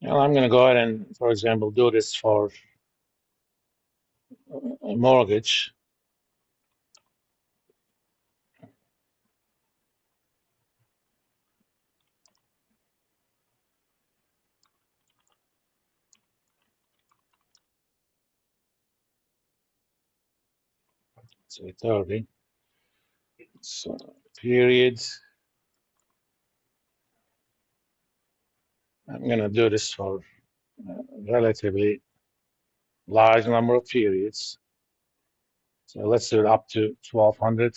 Well, I'm going to go ahead and, for example, do this for a mortgage. Say 30. So period. I'm going to do this for a relatively large number of periods. So let's do it up to 1200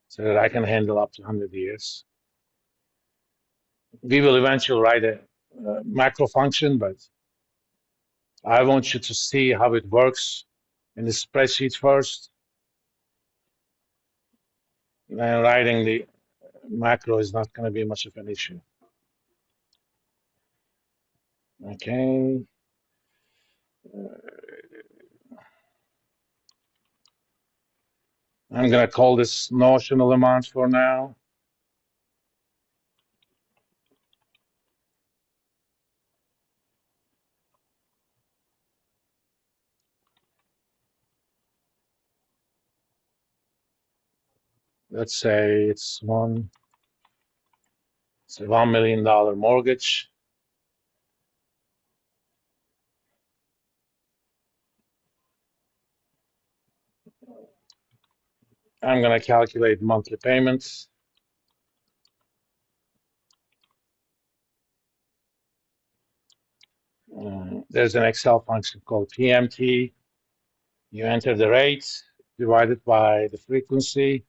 so that I can handle up to 100 years. We will eventually write a macro function, but I want you to see how it works in the spreadsheet first. And writing the macro is not going to be much of an issue. Okay. I'm going to call this notional amount for now. Let's say it's $1 million mortgage. I'm going to calculate monthly payments. There's an Excel function called PMT. You enter the rate divided by the frequency,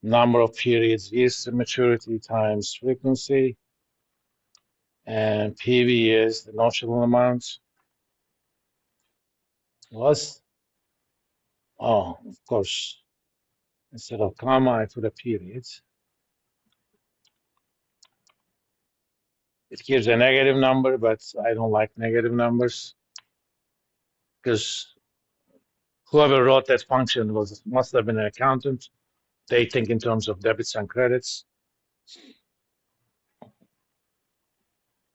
number of periods, years to maturity times frequency, and PV is the notional amount. Was, oh, of course, instead of comma, I put a period. It gives a negative number, but I don't like negative numbers because whoever wrote that function must have been an accountant. They think in terms of debits and credits.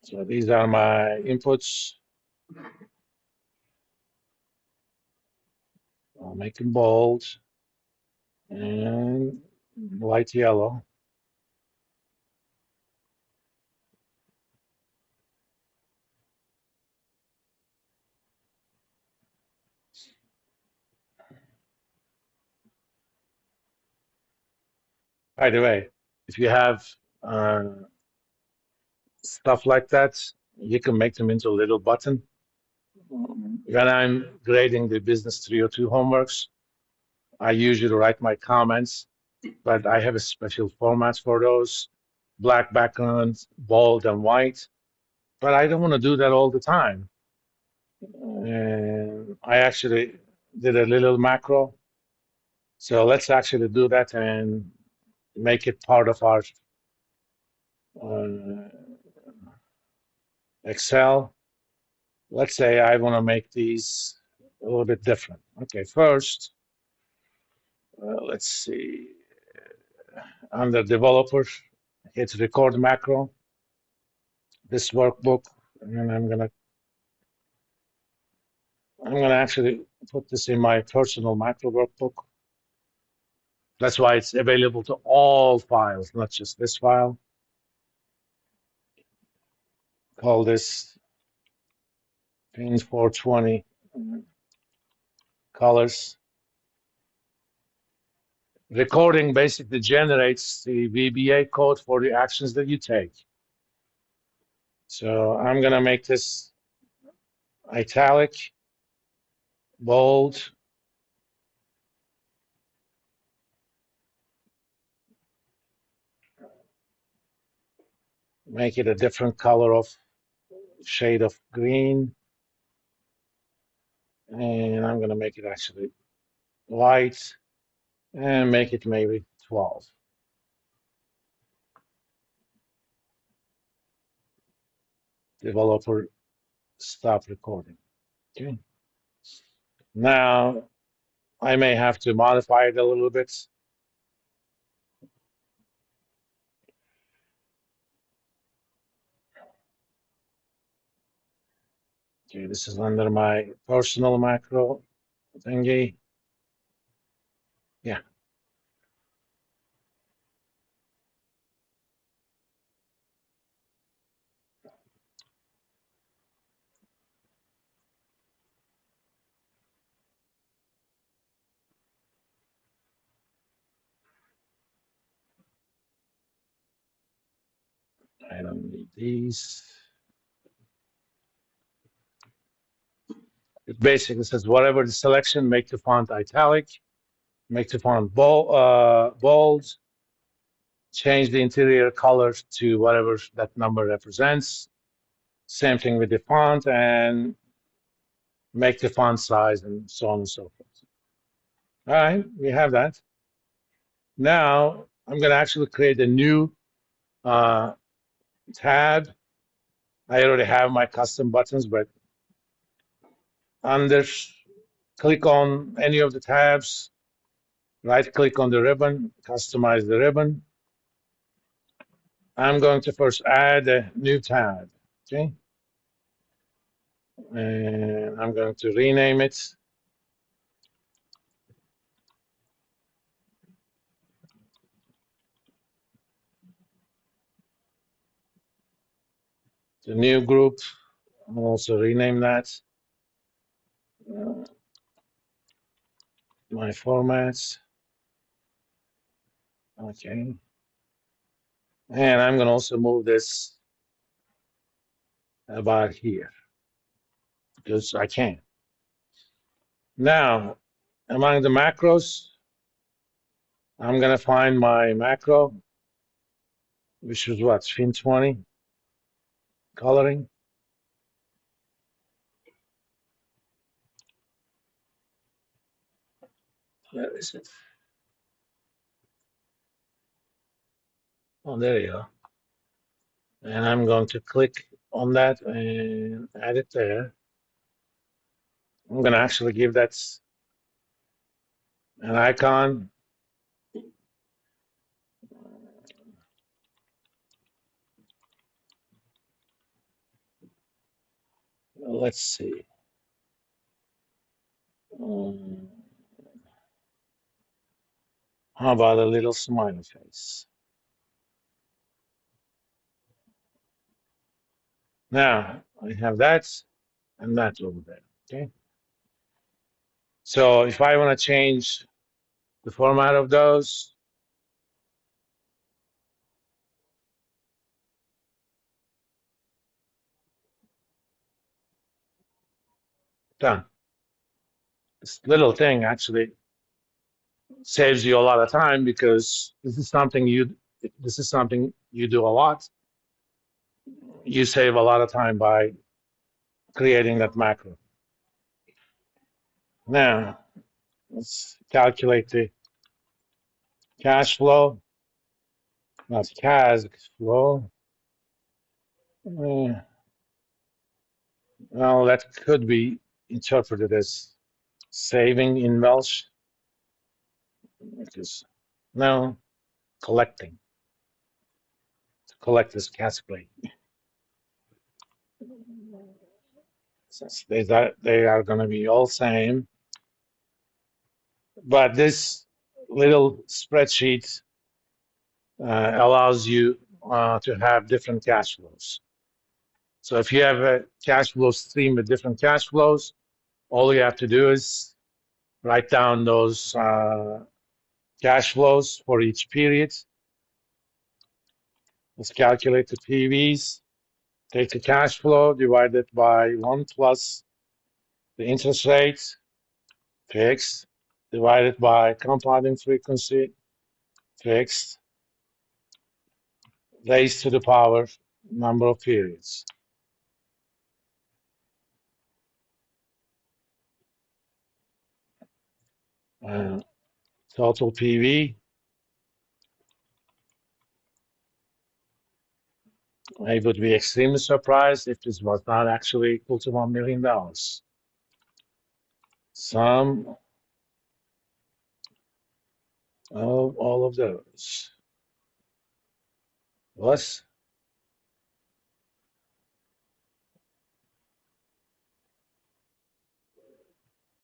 So these are my inputs. I'll make them bold and light yellow. By the way, if you have uh, stuff like that, you can make them into a little button. When I'm grading the Business 302 homeworks, I usually write my comments, but I have a special format for those, black background, bold and white. But I don't want to do that all the time. And I actually did a little macro. So let's actually do that and make it part of our uh, Excel. Let's say I want to make these a little bit different. Okay, first, let's see. Under developer, hit record macro, this workbook, and I'm gonna actually put this in my personal macro workbook. That's why it's available to all files, not just this file. Call this pin 420 colors. Recording basically generates the VBA code for the actions that you take. So I'm gonna make this italic, bold, make it a different color of shade of green, and I'm gonna make it actually white and make it maybe 12. Developer stop recording. Okay. Now I may have to modify it a little bit. Okay, this is under my personal macro thingy. Yeah, I don't need these. It basically says whatever the selection, make the font italic, make the font bold, change the interior colors to whatever that number represents. Same thing with the font, and make the font size and so on and so forth. All right, we have that. Now I'm going to actually create a new uh, tab. I already have my custom buttons, but under click on any of the tabs, right click on the ribbon, customize the ribbon. I'm going to first add a new tab, okay? And I'm going to rename it. The new group, I'll also rename that. My formats, okay. And I'm going to also move this about here because I can. Now, among the macros, I'm going to find my macro, which is what, FIN20 coloring. Where is it? Oh, there you go. And I'm going to click on that and add it there. I'm going to actually give that an icon. Let's see. Um, how about a little smiley face? Now I have that and that over there. Okay. So if I want to change the format of those, done. This little thing actually saves you a lot of time because this is something you do a lot. You save a lot of time by creating that macro. Now let's calculate the cash flow, not cash flow. Uh, well, that could be interpreted as saving in Welsh, because no, collecting. To collect this cash play. Since they are going to be all same, but this little spreadsheet allows you to have different cash flows. So if you have a cash flow stream with different cash flows, all you have to do is write down those cash flows for each period. Let's calculate the PVs. Take the cash flow, divide it by 1 plus the interest rate, fixed, divided by compounding frequency, fixed, raised to the power number of periods. Total PV, I would be extremely surprised if this was not actually equal to $1 million. Sum of all of those. Plus